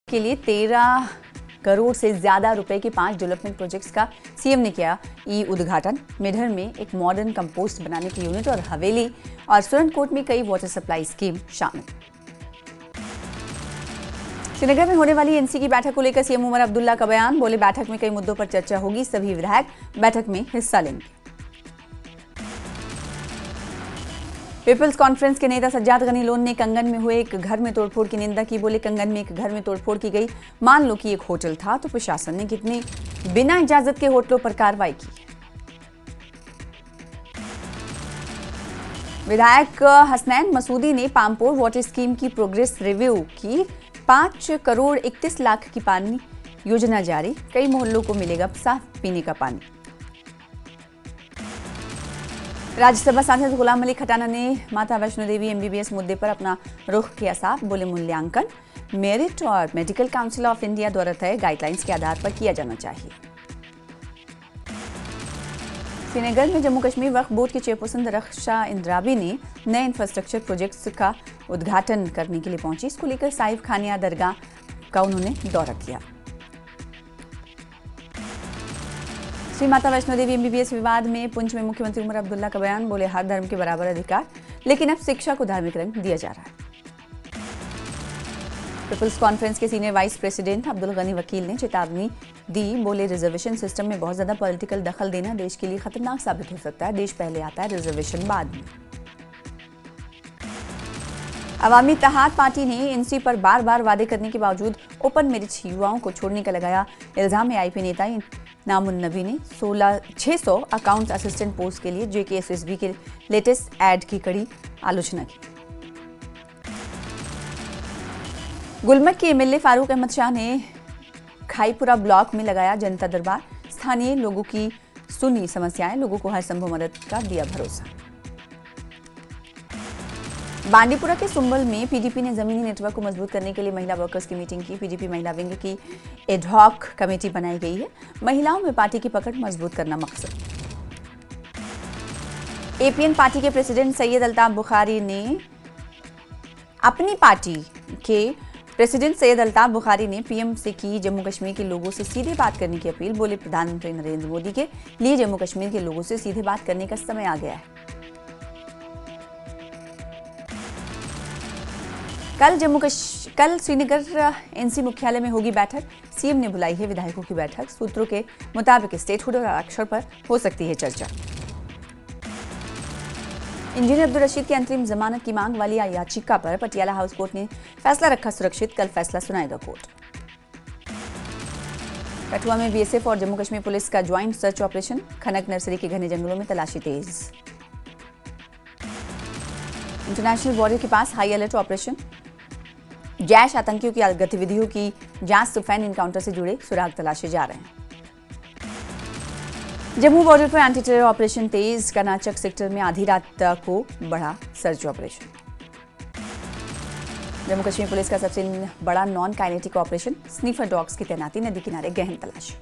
के लिए 13 करोड़ से ज्यादा रुपए के 5 डेवलपमेंट प्रोजेक्ट्स का सीएम ने किया उद्घाटन। मेढर में एक मॉडर्न कंपोस्ट बनाने की यूनिट और हवेली और सुरनकोट में कई वाटर सप्लाई स्कीम शामिल। श्रीनगर में होने वाली एनसी की बैठक को लेकर सीएम उमर अब्दुल्ला का बयान। बोले, बैठक में कई मुद्दों पर चर्चा होगी, सभी विधायक बैठक में हिस्सा लेंगे। पीपल्स कॉन्फ्रेंस के नेता सज्जाद गनी लोन ने कंगन में हुए एक घर में तोड़फोड़ की निंदा की। बोले, कंगन में एक घर में तोड़फोड़ की गई। मान लो कि एक होटल था तो प्रशासन ने कितने बिना इजाजत के होटलों पर कार्रवाई की। विधायक हसनैन मसूदी ने पामपोर वाटर स्कीम की प्रोग्रेस रिव्यू की। 5 करोड़ 31 लाख की पानी योजना जारी, कई मोहल्लों को मिलेगा साफ पीने का पानी। राज्यसभा सांसद गुलाम अली खटाना ने माता वैष्णो देवी एमबीबीएस मुद्दे पर अपना रुख किया साफ। बोले, मूल्यांकन मेरिट और मेडिकल काउंसिल ऑफ इंडिया द्वारा तय गाइडलाइंस के आधार पर किया जाना चाहिए। श्रीनगर में जम्मू कश्मीर वक्फ बोर्ड के चेयरपर्सन रक्षा इंद्राबी ने नए इंफ्रास्ट्रक्चर प्रोजेक्ट्स का उद्घाटन करने के लिए पहुंची। इसको लेकर साहिब खानिया दरगाह का उन्होंने दौरा किया। श्री माता वैष्णो देवी एमबीबीएस विवाद में पुंछ में मुख्यमंत्री उमर अब्दुल्ला का बयान। बोले, हर धर्म के बराबर अधिकार, लेकिन अब शिक्षा को धार्मिक रंग दिया जा रहा है। पीपल्स कॉन्फ्रेंस के senior vice president Abdul Ghani वकील ने चेतावनी दी। बोले, रिजर्वेशन सिस्टम में बहुत ज्यादा पॉलिटिकल दखल देना देश के लिए खतरनाक साबित हो सकता है। देश पहले आता है, रिजर्वेशन बाद में। अवामी इत्तेहाद पार्टी ने एनसी पर बार बार वादे करने के बावजूद ओपन मेरिट युवाओं को छोड़ने का लगाया इल्जाम। आईपी नेता नामुन नबी ने 600 अकाउंट असिस्टेंट पोस्ट के लिए जेकेएसएसबी के लेटेस्ट ऐड की कड़ी आलोचना की। गुलमर्ग के एमएलए फारूक अहमद शाह ने खाईपुरा ब्लॉक में लगाया जनता दरबार। स्थानीय लोगों की सुनी समस्याएं, लोगों को हर संभव मदद का दिया भरोसा। बांडीपुरा के सुंबल में पीडीपी ने जमीनी नेटवर्क को मजबूत करने के लिए महिला वर्कर्स की मीटिंग की। पीडीपी महिला विंग की एडहॉक कमेटी बनाई गई है। महिलाओं में पार्टी की पकड़ मजबूत करना मकसद। एपीएन पार्टी के प्रेसिडेंट सैयद अल्ताफ बुखारी ने अपनी पार्टी के प्रेसिडेंट सैयद अल्ताफ बुखारी ने पीएम से की जम्मू कश्मीर के लोगों से सीधे बात करने की अपील। बोले, प्रधानमंत्री नरेंद्र मोदी के लिए जम्मू कश्मीर के लोगों से सीधे बात करने का समय आ गया है। कल श्रीनगर एनसी मुख्यालय में होगी बैठक। सीएम ने बुलाई है विधायकों की बैठक। सूत्रों के मुताबिक स्टेटहुड और आरक्षण पर हो सकती है चर्चा। इंजीनियर अब्दुल रशीद की अंतरिम जमानत की मांग वाली याचिका पर पटियाला हाउस कोर्ट ने फैसला रखा सुरक्षित। कल फैसला सुनाएगा कोर्ट। कठुआ में बीएसएफ और जम्मू कश्मीर पुलिस का ज्वाइंट सर्च ऑपरेशन। खनक नर्सरी के घने जंगलों में तलाशी तेज। इंटरनेशनल बॉर्डर के पास हाई अलर्ट ऑपरेशन। जैश आतंकियों की गतिविधियों की जांच सुफैन इनकाउंटर से जुड़े सुराग तलाशे जा रहे हैं। जम्मू बॉर्डर पर एंटी टेरर ऑपरेशन तेज। कर्नाचक सेक्टर में आधी रात को बढ़ा search operation. Jammu Kashmir police का सबसे बड़ा non kinetic operation. Sniffer dogs की तैनाती, नदी किनारे गहन तलाश।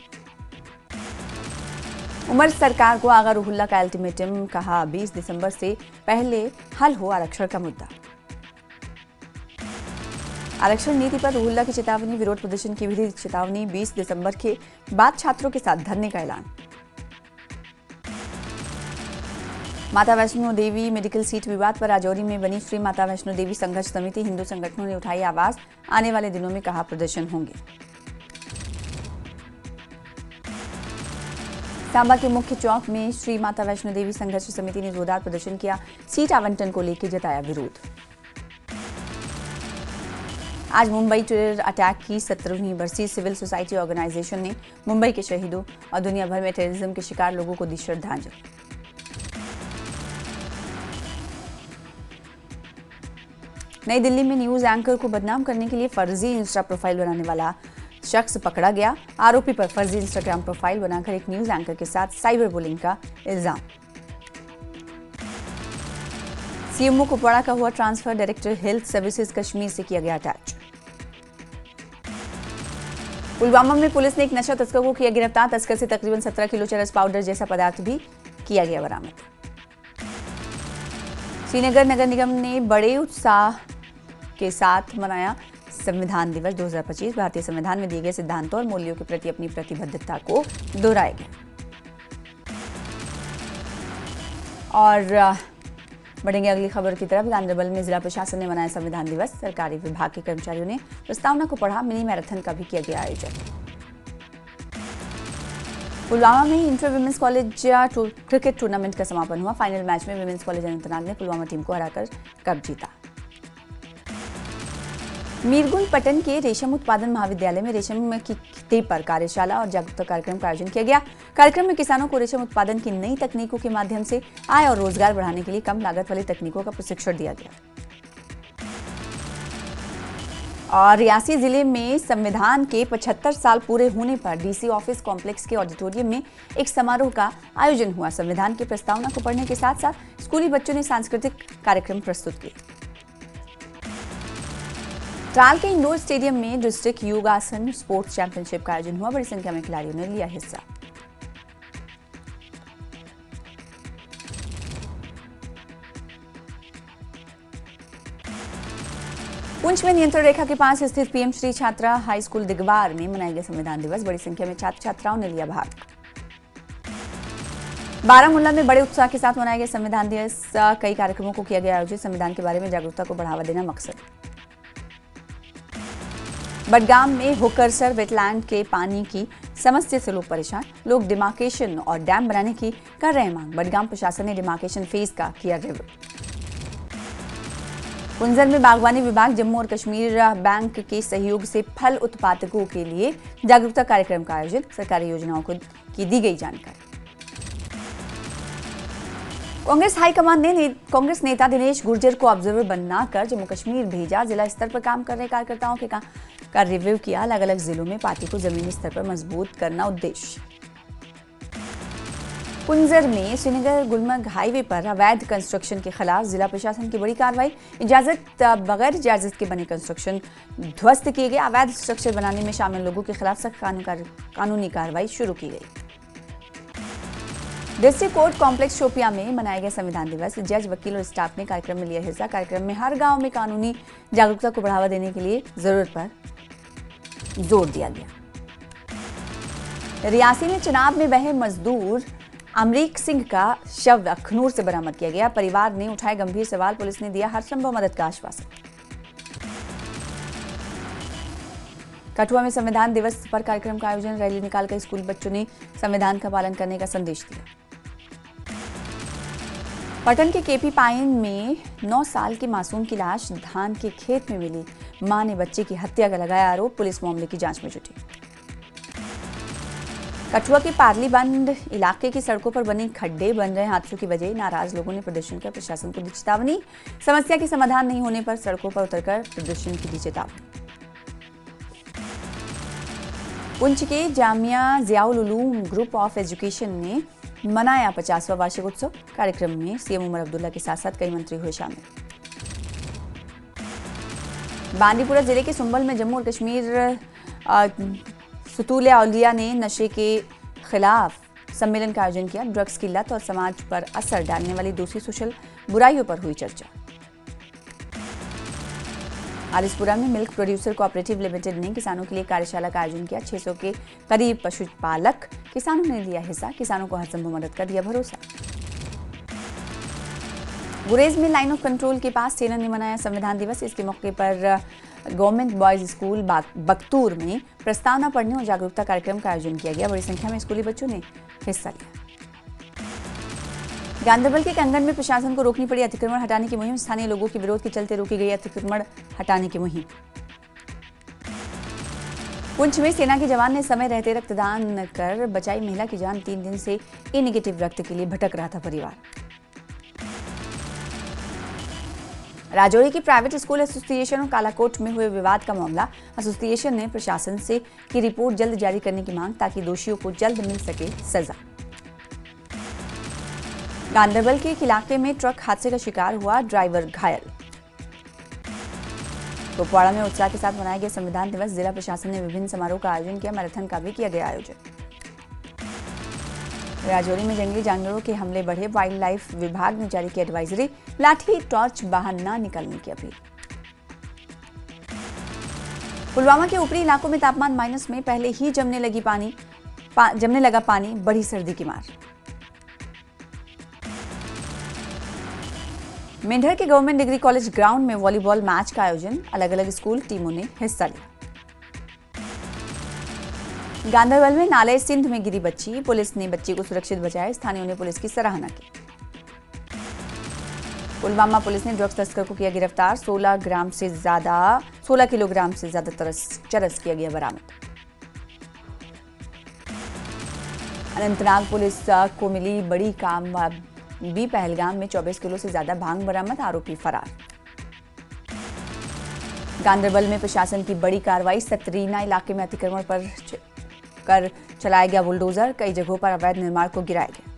उमर सरकार को आगा रुहुल्ला का अल्टीमेटम। कहा, 20 दिसंबर से पहले हल हो आरक्षण का मुद्दा। आरक्षण नीति पर रुहुल्ला की चेतावनी। विरोध प्रदर्शन की भी चेतावनी। 20 दिसंबर के बाद छात्रों के साथ धरने का ऐलान। माता वैष्णो देवी मेडिकल सीट विवाद पर राजौरी में बनी श्री माता वैष्णो देवी संघर्ष समिति। हिंदू संगठनों ने उठाई आवाज। आने वाले दिनों में कहा प्रदर्शन होंगे। सांबा के मुख्य चौक में श्री माता वैष्णो देवी संघर्ष समिति ने जोरदार प्रदर्शन किया। सीट आवंटन को लेकर जताया विरोध। आज मुंबई टेरर अटैक की 17वीं बरसी। सिविल सोसाइटी ऑर्गेनाइजेशन ने मुंबई के शहीदों और दुनिया भर में टेररिज्म के शिकार लोगों को दी श्रद्धांजलि। नई दिल्ली में न्यूज एंकर को बदनाम करने के लिए फर्जी इंस्टा प्रोफाइल बनाने वाला शख्स पकड़ा गया। आरोपी पर फर्जी इंस्टाग्राम प्रोफाइल बनाकर एक न्यूज एंकर के साथ साइबर बुलिंग का इल्जाम। सीएमओ कुपवाड़ा का हुआ transfer. Director health services Kashmir से किया गया अटैच। पुलवामा में पुलिस ने एक नशा तस्कर को किया गिरफ्तार। तस्कर से तकरीबन 17 किलो चरस पाउडर जैसा पदार्थ भी किया गया बरामद। श्रीनगर नगर निगम ने बड़े उत्साह के साथ मनाया संविधान दिवस 2025 भारतीय संविधान में दिए गए सिद्धांतों और मूल्यों के प्रति अपनी प्रतिबद्धता को दोहराएगा। और बढ़ेंगे अगली खबर की तरफ। गांधरबल में जिला प्रशासन ने मनाया संविधान दिवस। सरकारी विभाग के कर्मचारियों ने प्रस्तावना को पढ़ा। मिनी मैराथन का भी किया गया आयोजन। पुलवामा में inter women's college cricket tournament का समापन हुआ। फाइनल मैच में विमेंस कॉलेज अनंतनाग ने पुलवामा टीम को हराकर कप जीता। मीरगुंड पटन के रेशम उत्पादन महाविद्यालय में रेशम की खेती पर कार्यशाला और जागरूकता कार्यक्रम का आयोजन किया गया। कार्यक्रम में किसानों को रेशम उत्पादन की नई तकनीकों के माध्यम से आय और रोजगार बढ़ाने के लिए कम लागत वाली तकनीकों का प्रशिक्षण दिया गया। और रियासी जिले में संविधान के 75 साल पूरे होने पर डीसी ऑफिस कॉम्प्लेक्स के ऑडिटोरियम में एक समारोह का आयोजन हुआ। संविधान की प्रस्तावना को पढ़ने के साथ साथ स्कूली बच्चों ने सांस्कृतिक कार्यक्रम प्रस्तुत किए। ट्राल के इंडोर स्टेडियम में डिस्ट्रिक्ट योगासन स्पोर्ट्स चैंपियनशिप का आयोजन हुआ। बड़ी संख्या में खिलाड़ियों ने लिया हिस्सा। पुंछ में नियंत्रण रेखा के पास स्थित पीएम श्री छात्रा हाई स्कूल दिगवार में मनाया गया संविधान दिवस। बड़ी संख्या में छात्र छात्राओं ने लिया भाग। बारामूला में बड़े उत्साह के साथ मनाया गया संविधान दिवस। कई कार्यक्रमों को किया गया आयोजित। संविधान के बारे में जागरूकता को बढ़ावा देना मकसद। बडगाम में होकरसर वेटलैंड के पानी की समस्या से लोग परेशान। लोग डिमार्केशन और डैम बनाने की कर रहे हैं मांग। बडगाम प्रशासन ने डिमार्केशन फेज का किया रिव्यू। कुंजर में बागवानी विभाग जम्मू और कश्मीर बैंक के सहयोग से फल उत्पादकों के लिए जागरूकता कार्यक्रम का आयोजन। सरकारी योजनाओं की दी गई जानकारी। कांग्रेस हाईकमान ने कांग्रेस नेता दिनेश गुर्जर को ऑब्जर्वर बनाकर जम्मू कश्मीर भेजा। जिला स्तर पर काम कर रहे कार्यकर्ताओं का रिव्यू किया। अलग अलग जिलों में पार्टी को जमीनी स्तर पर मजबूत करना उद्देश्य। कुंजर में श्रीनगर गुलमर्ग हाईवे पर अवैध कंस्ट्रक्शन के खिलाफ जिला प्रशासन की बड़ी कार्रवाई। बगैर इजाजत के बने कंस्ट्रक्शन ध्वस्त किए गए। अवैध स्ट्रक्चर बनाने में शामिल लोगों के खिलाफ सख्त कानूनी कार्रवाई शुरू की गई। डिस्ट्रिक्ट कोर्ट कॉम्प्लेक्स शोपिया में मनाया गया संविधान दिवस। जज, वकील और स्टाफ ने कार्यक्रम में लिया हिस्सा। कार्यक्रम में हर गांव में कानूनी जागरूकता को बढ़ावा देने के लिए जरूरत पर जोर दिया गया। रियासी में चिनाब में बहे मजदूर अमरीक सिंह का शव अखनूर से बरामद किया गया। परिवार ने उठाए गंभीर सवाल। पुलिस ने दिया हर संभव मदद का आश्वासन। कठुआ में संविधान दिवस पर कार्यक्रम का आयोजन। रैली निकालकर स्कूल बच्चों ने संविधान का पालन करने का संदेश दिया। पटन के केपी पाइन में 9 साल की मासूम की लाश धान के खेत में मिली। मां ने बच्चे की हत्या का लगाया आरोप। पुलिस मामले की जांच में जुटी। कठुआ के पार्लीबंद इलाके की सड़कों पर बने खड्डे बन रहे हादसों की वजह। नाराज लोगों ने प्रदर्शन कर प्रशासन को दी चेतावनी। समस्या के समाधान नहीं होने पर सड़कों पर उतरकर प्रदर्शन की दी चेतावनी। पुंछ के Jamia Ziaul Uloom group of education ने मनाया 50वां वार्षिक उत्सव। कार्यक्रम में सीएम उमर अब्दुल्ला के साथ साथ कई मंत्री हुए शामिल। बांदीपुरा जिले के सुंबल में जम्मू और कश्मीर सुतूल औलिया ने नशे के खिलाफ सम्मेलन का आयोजन किया। ड्रग्स की लत और समाज पर असर डालने वाली दूसरी सोशल बुराइयों पर हुई चर्चा। आलिसपुरा में मिल्क प्रोड्यूसर कोऑपरेटिव लिमिटेड ने किसानों के लिए कार्यशाला का आयोजन किया। 600 के करीब पशुपालक किसानों ने लिया हिस्सा। किसानों को हर संभव मदद का दिया भरोसा। गुरेज में लाइन ऑफ कंट्रोल के पास सेना ने मनाया संविधान दिवस। इसके मौके पर गवर्नमेंट बॉयज स्कूल बख्तूर में प्रस्तावना पढ़ने और जागरूकता कार्यक्रम का आयोजन किया गया। बड़ी संख्या में स्कूली बच्चों ने हिस्सा लिया। गांधरबल के कंगन में प्रशासन को रोकनी पड़ी अतिक्रमण हटाने की मुहिम। स्थानीय लोगों के विरोध के चलते रोकी गई अतिक्रमण हटाने की मुहिम। पुंछ में सेना के जवान ने समय रहते रक्तदान कर बचाई महिला की जान। 3 दिन से ए नेगेटिव रक्त के लिए भटक रहा था परिवार। राजौरी की प्राइवेट स्कूल एसोसिएशन और कालाकोट में हुए विवाद का मामला। एसोसिएशन ने प्रशासन से की रिपोर्ट जल्द जारी करने की मांग ताकि दोषियों को जल्द मिल सके सजा। गांधरबल के एक इलाके में ट्रक हादसे का शिकार हुआ। ड्राइवर घायल। कुपवाड़ा में उत्साह के साथ मनाया गया संविधान दिवस। जिला प्रशासन ने विभिन्न समारोह का आयोजन किया। मैराथन का भी किया गया आयोजन। राजौरी में जंगली जानवरों के हमले बढ़े। वाइल्ड लाइफ विभाग ने जारी की एडवाइजरी। लाठी टॉर्च बाहर न निकलने की अपील। पुलवामा के ऊपरी इलाकों में तापमान माइनस में, पहले ही जमने लगा पानी, बढ़ी सर्दी की मार। मेंढर के गवर्नमेंट डिग्री कॉलेज ग्राउंड में वॉलीबॉल मैच का आयोजन, अलग अलग स्कूल टीमों ने हिस्सा लिया। गांधरबल में नाले सिंध में गिरी बच्ची, पुलिस ने बच्ची को सुरक्षित बचाया, स्थानीयों ने पुलिस की सराहना की। पुलवामा पुलिस ने ड्रग्स तस्कर को किया गिरफ्तार, 16 किलोग्राम से ज्यादा चरस किया गया बरामद। अनंतनाग पुलिस को मिली बड़ी कामयाबी, पहलगाम में 24 किलो से ज्यादा भांग बरामद, आरोपी फरार। गांधरबल में प्रशासन की बड़ी कार्रवाई, सतरीना इलाके में अतिक्रमण पर कर चलाया गया बुलडोजर, कई जगहों पर अवैध निर्माण को गिराया गया।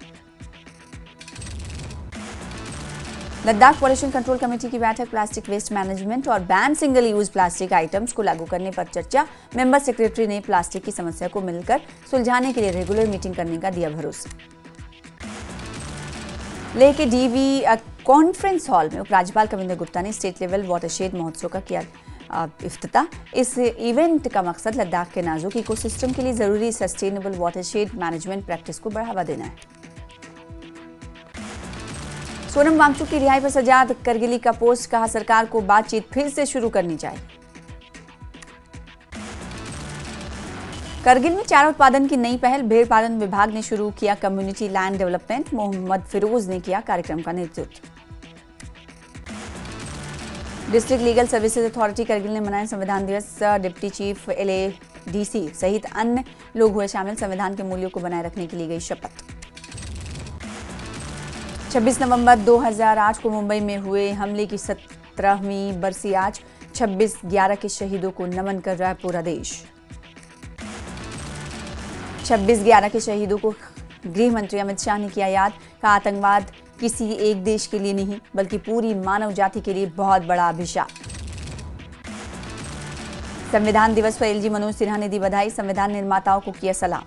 लद्दाख पॉल्यूशन कंट्रोल कमेटी की बैठक, प्लास्टिक वेस्ट मैनेजमेंट और ban single use plastic items को लागू करने पर चर्चा। मेंबर सेक्रेटरी ने प्लास्टिक की समस्या को मिलकर सुलझाने के लिए रेगुलर मीटिंग करने का दिया भरोसा। लेह के डीवी कॉन्फ्रेंस हॉल में उपराज्यपाल कविंदर गुप्ता ने स्टेट लेवल वाटरशेड महोत्सव का किया इफ्तिताह। इस इवेंट का मकसद लद्दाख के नाजुक इकोसिस्टम के लिए जरूरी सस्टेनेबल वाटरशेड मैनेजमेंट प्रैक्टिस को बढ़ावा देना है। सोनम वांगचुक की रिहाई पर सजाद करगिली का पोस्ट, कहा सरकार को बातचीत फिर से शुरू करनी चाहिए। करगिल में चारा उत्पादन की नई पहल, भेड़ पालन विभाग ने शुरू किया community land development, Mohammad Firoz ने किया कार्यक्रम का नेतृत्व। District legal services authority Kargil ने मनाया संविधान दिवस, डिप्टी चीफ LADC सहित अन्य लोग हुए शामिल, संविधान के मूल्यों को बनाए रखने की ली गई शपथ। 26 नवंबर 2008 को मुंबई में हुए हमले की 17वीं बरसी आज, 26/11 के शहीदों को नमन कर रहा है पूरा देश। 26/11 के शहीदों को गृह मंत्री अमित शाह ने किया याद, कहा आतंकवाद किसी एक देश के लिए नहीं बल्कि पूरी मानव जाति के लिए बहुत बड़ा अभिशाप। संविधान दिवस पर LG मनोज सिन्हा ने दी बधाई, संविधान निर्माताओं को किया सलाम।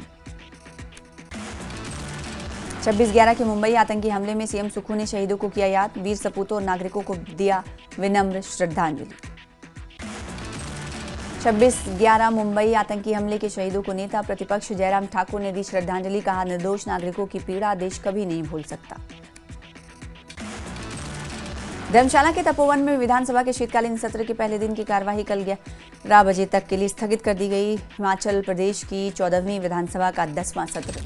26/11 के मुंबई आतंकी हमले में CM सुक्खू ने शहीदों को किया याद, वीर सपूतों और नागरिकों को दिया विनम्र श्रद्धांजलि। 26/11 मुंबई आतंकी हमले के शहीदों को नेता प्रतिपक्ष जयराम ठाकुर ने दी श्रद्धांजलि, कहा निर्दोष नागरिकों की पीड़ा देश कभी नहीं भूल सकता। धर्मशाला के तपोवन में विधानसभा के शीतकालीन सत्र के पहले दिन की कार्यवाही कल 11 बजे तक के लिए स्थगित कर दी गई। हिमाचल प्रदेश की 14वीं विधानसभा का 10वां सत्र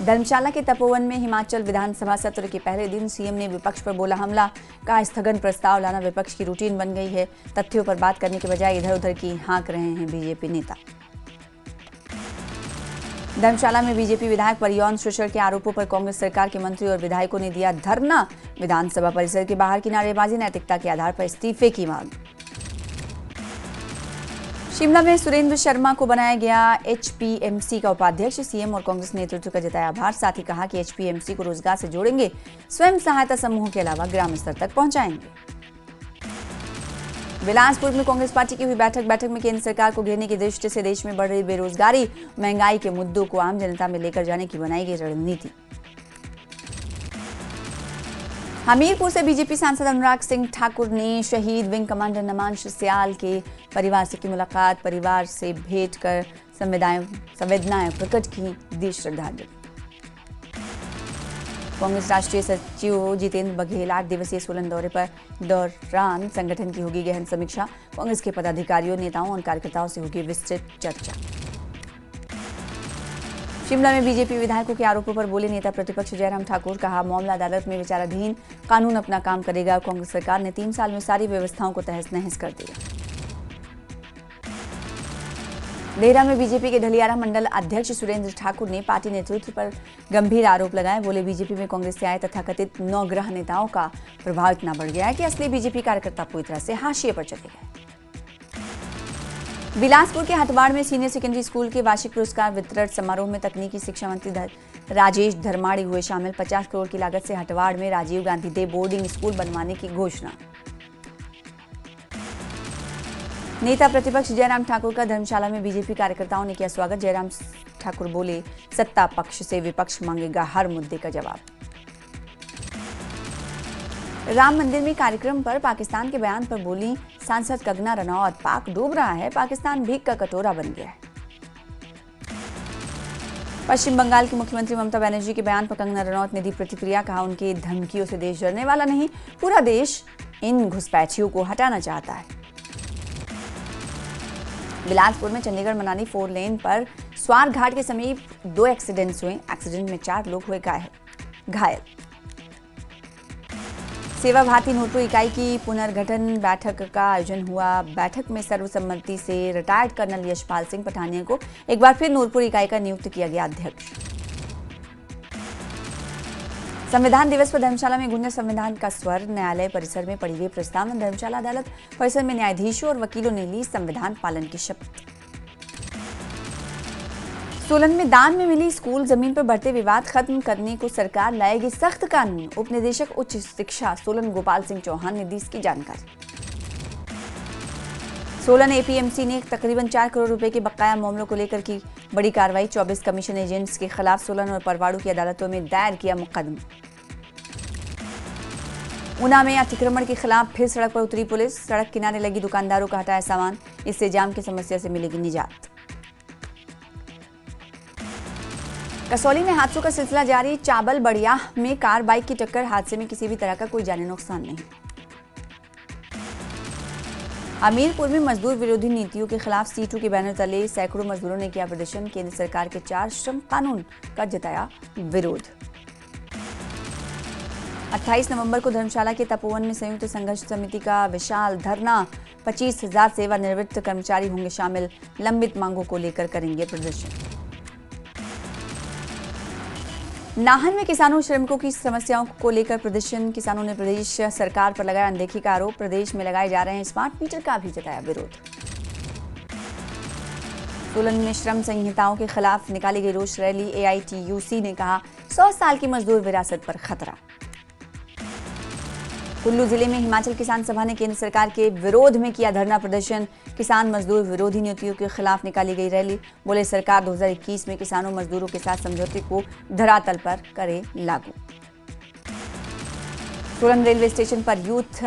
धर्मशाला के तपोवन में हिमाचल विधानसभा सत्र के पहले दिन CM ने विपक्ष पर बोला हमला, कहा स्थगन प्रस्ताव लाना विपक्ष की रूटीन बन गई है, तथ्यों पर बात करने के बजाय इधर उधर की हाँक रहे हैं बीजेपी नेता। धर्मशाला में बीजेपी विधायक पर यौन शोषण के आरोपों पर कांग्रेस सरकार के मंत्री और विधायकों ने दिया धरना, विधानसभा परिसर के बाहर की नारेबाजी, नैतिकता के आधार पर इस्तीफे की मांग। शिमला में सुरेंद्र शर्मा को बनाया गया HPMC का उपाध्यक्ष, CM और कांग्रेस नेतृत्व का जताया आभार, साथ ही कहा कि HPMC को रोजगार से जोड़ेंगे, स्वयं सहायता समूह के अलावा ग्राम स्तर तक पहुंचाएंगे। बिलासपुर में कांग्रेस पार्टी की हुई बैठक में केंद्र सरकार को घेरने की दृष्टि से देश में बढ़ रही बेरोजगारी, महंगाई के मुद्दों को आम जनता में लेकर जाने की बनाई गई रणनीति। हमीरपुर से बीजेपी सांसद अनुराग सिंह ठाकुर ने शहीद विंग कमांडर नमांश सियाल के परिवार से की मुलाकात, परिवार से भेंट कर संवेदनाएं प्रकट की, दी श्रद्धांजलि। कांग्रेस राष्ट्रीय सचिव जितेंद्र बघेल 8 दिवसीय सोलन दौरान संगठन की होगी गहन समीक्षा, कांग्रेस के पदाधिकारियों, नेताओं और कार्यकर्ताओं से होगी विस्तृत चर्चा। शिमला में बीजेपी विधायकों के आरोपों पर बोले नेता प्रतिपक्ष जयराम ठाकुर, कहा मामला अदालत में विचाराधीन, कानून अपना काम करेगा, कांग्रेस सरकार ने 3 साल में सारी व्यवस्थाओं को तहस नहस कर दिया। देहरा में बीजेपी के ढलियारा मंडल अध्यक्ष सुरेंद्र ठाकुर ने पार्टी नेतृत्व पर गंभीर आरोप लगाए, बोले बीजेपी में कांग्रेस से आए तथाकथित नौग्रह नेताओं का प्रभाव इतना बढ़ गया है कि असली बीजेपी कार्यकर्ता पूरी तरह से हाशिए पर चले गए। बिलासपुर के हटवाड़ में सीनियर सेकेंडरी स्कूल के वार्षिक पुरस्कार वितरण समारोह में तकनीकी शिक्षा मंत्री राजेश धर्माड़ी हुए शामिल, 50 करोड़ की लागत से हटवाड़ में Rajiv Gandhi day boarding school बनवाने की घोषणा। नेता प्रतिपक्ष जयराम ठाकुर का धर्मशाला में बीजेपी कार्यकर्ताओं ने किया स्वागत, जयराम ठाकुर बोले सत्ता पक्ष से विपक्ष मांगेगा हर मुद्दे का जवाब। राम मंदिर में कार्यक्रम पर पाकिस्तान के बयान पर बोली सांसद कंगना रनौत, पाक डूब रहा है, पाकिस्तान भीख का कटोरा बन गया है। पश्चिम बंगाल की मुख्यमंत्री ममता बनर्जी के बयान पर कंगना रनौत ने दी प्रतिक्रिया, कहा उनकी धमकियों से देश डरने वाला नहीं, पूरा देश इन घुसपैठियों को हटाना चाहता है। बिलासपुर में चंडीगढ़ मनाली 4 लेन पर स्वार घाट के समीप 2 एक्सीडेंट्स हुए। एक्सीडेंट में 4 लोग हुए घायल। सेवा भारती नूरपुर इकाई की पुनर्गठन बैठक का आयोजन हुआ। बैठक में सर्वसम्मति से रिटायर्ड कर्नल यशपाल सिंह पठानिया को एक बार फिर नूरपुर इकाई का नियुक्त किया गया अध्यक्ष। संविधान दिवस पर धर्मशाला में गूंजा संविधान का स्वर। न्यायालय परिसर में पढ़ी गई प्रस्तावना। धर्मशाला अदालत परिसर में न्यायाधीशों और वकीलों ने ली संविधान पालन की शपथ। सोलन में दान में मिली स्कूल जमीन पर बढ़ते विवाद खत्म करने को सरकार लाएगी सख्त कानून। उप निदेशक उच्च शिक्षा सोलन गोपाल सिंह चौहान ने दी इसकी जानकारी। सोलन एपीएमसी ने तकरीबन 4 करोड़ रुपए के बकाया मामलों को लेकर की बड़ी कार्रवाई। 24 कमीशन एजेंट्स के खिलाफ सोलन और परवाड़ू की अदालतों में दायर किया मुकदमा। ऊना में अतिक्रमण के खिलाफ फिर सड़क पर उतरी पुलिस। सड़क किनारे लगी दुकानदारों का हटाया सामान, इससे जाम की समस्या से मिलेगी निजात। कसौली में हादसों का सिलसिला जारी। चाबल बड़िया में कार बाइक की टक्कर, हादसे में किसी भी तरह का कोई जानी नुकसान नहीं। हमीरपुर में मजदूर विरोधी नीतियों के खिलाफ सीटू के बैनर तले सैकड़ों मजदूरों ने किया प्रदर्शन। केंद्र सरकार के 4 श्रम कानून का जताया विरोध। 28 नवंबर को धर्मशाला के तपोवन में संयुक्त संघर्ष समिति का विशाल धरना। 25,000 सेवानिवृत्त कर्मचारी होंगे शामिल। लंबित मांगों को लेकर करेंगे प्रदर्शन। नाहन में किसानों श्रमिकों की समस्याओं को लेकर प्रदर्शन। किसानों ने प्रदेश सरकार पर लगाया अनदेखी का आरोप। प्रदेश में लगाए जा रहे हैं स्मार्ट मीटर का भी जताया विरोध। सोलन में श्रम संहिताओं के खिलाफ निकाली गई रोष रैली। एआईटीयूसी ने कहा 100 साल की मजदूर विरासत पर खतरा। कुल्लू जिले में हिमाचल किसान सभा ने केंद्र सरकार के विरोध में किया धरना प्रदर्शन। किसान मजदूर विरोधी नीतियों के खिलाफ निकाली गई रैली। बोले सरकार 2021 में किसानों मजदूरों के साथ समझौते को धरातल पर करे लागू। सोलन रेलवे स्टेशन पर यूथ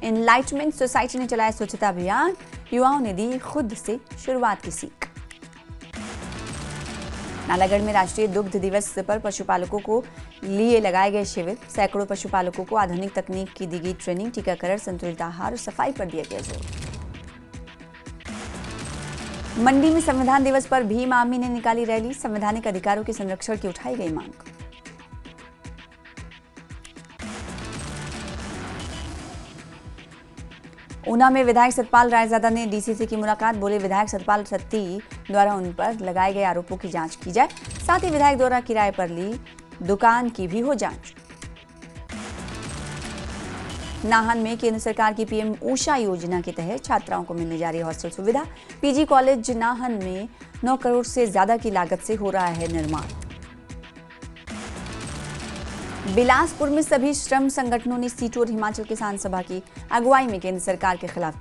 एनलाइटमेंट सोसाइटी ने चलाया स्वच्छता अभियान। युवाओं ने दी खुद से शुरुआत की सीख। नालागढ़ में राष्ट्रीय दुग्ध दिवस पर पशुपालकों को लिए लगाए गए शिविर। सैकड़ों पशुपालकों को आधुनिक तकनीक की दी गई ट्रेनिंग। टीकाकरण, संतुलित आहार और सफाई पर दिया गया जोर। मंडी में संविधान दिवस पर भीम आर्मी ने निकाली रैली। संवैधानिक अधिकारों के संरक्षण की उठाई गई मांग। ऊना में विधायक सतपाल रायजादा ने डीसीसी की मुलाकात। बोले विधायक सतपाल सत्ती द्वारा उन पर लगाए गए आरोपों की जांच की जाए। साथ ही विधायक द्वारा किराए पर ली दुकान की भी हो जांच। नाहन में केंद्र सरकार की पीएम ऊषा योजना के तहत छात्राओं को मिलने जा रही हॉस्टल सुविधा। पीजी कॉलेज नाहन में 9 करोड़ से ज्यादा की लागत से हो रहा है निर्माण। बिलासपुर में सभी श्रम संगठनों ने सीटू और हिमाचल किसान सभा की अगुवाई में केंद्र सरकार के खिलाफ